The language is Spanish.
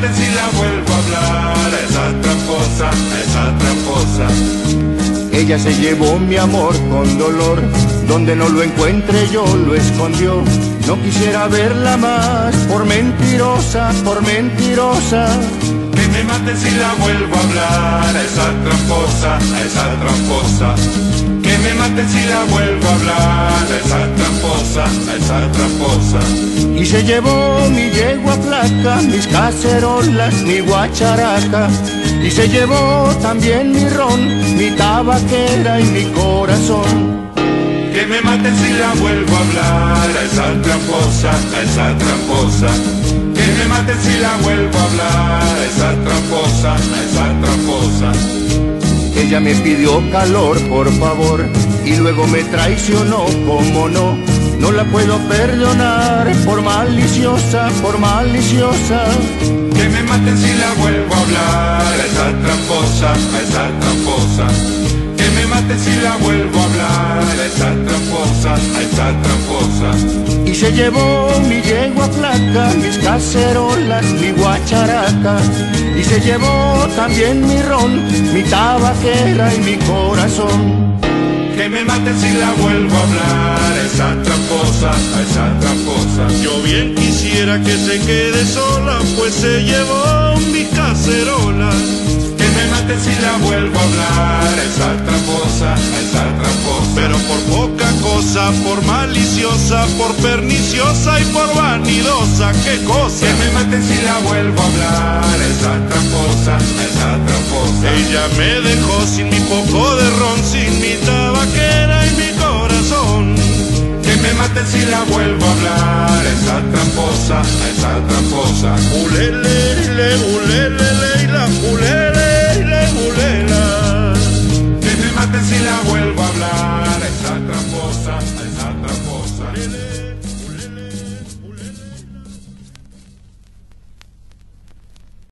mate si la vuelvo a hablar, esa tramposa, esa tramposa. Ella se llevó mi amor con dolor, donde no lo encuentre yo lo escondió. No quisiera verla más, por mentirosa, por mentirosa. Que me mate si la vuelvo a hablar, esa tramposa, esa tramposa. Que me mate si la vuelvo a hablar, esa tramposa, esa tramposa. Y se llevó mi yegua flaca, mis cacerolas, mi guacharaca. Y se llevó también mi ron, mi tabaquera y mi corazón. Que me mate si la vuelvo a hablar, esa tramposa, esa tramposa. Que me mate si la vuelvo a hablar, esa tramposa, esa tramposa. Ella me pidió calor, por favor, y luego me traicionó, como no. No la puedo perdonar, por maliciosa, por maliciosa. Que me mate si la vuelvo a hablar, esa tramposa, esa tramposa. Que me mate si la vuelvo a hablar, esa tramposa, esa tramposa. Y se llevó mi yegua flaca, mis cacerolas, mi guacharaca. Y se llevó también mi ron, mi tabaquera y mi corazón. Que me mate si la vuelvo a hablar, esa tramposa, esa tramposa. Yo bien quisiera que se quede sola, pues se llevó mis cacerolas. Que me mate si la vuelvo a hablar, esa tramposa, esa tramposa. Pero por poca cosa, por maliciosa, por perniciosa y por vanidosa, qué cosa. Que me mate si la vuelvo a hablar, esa tramposa, esa tramposa. Ella me dejó sin mi poco de ron, sin mi tabaquera y mi corazón. Que me mate si la vuelvo a hablar, esa tramposa, esa tramposa. Ulele, ulele, la ulele, ulela. Que me mate si la vuelvo a hablar, esa tramposa, esa tramposa.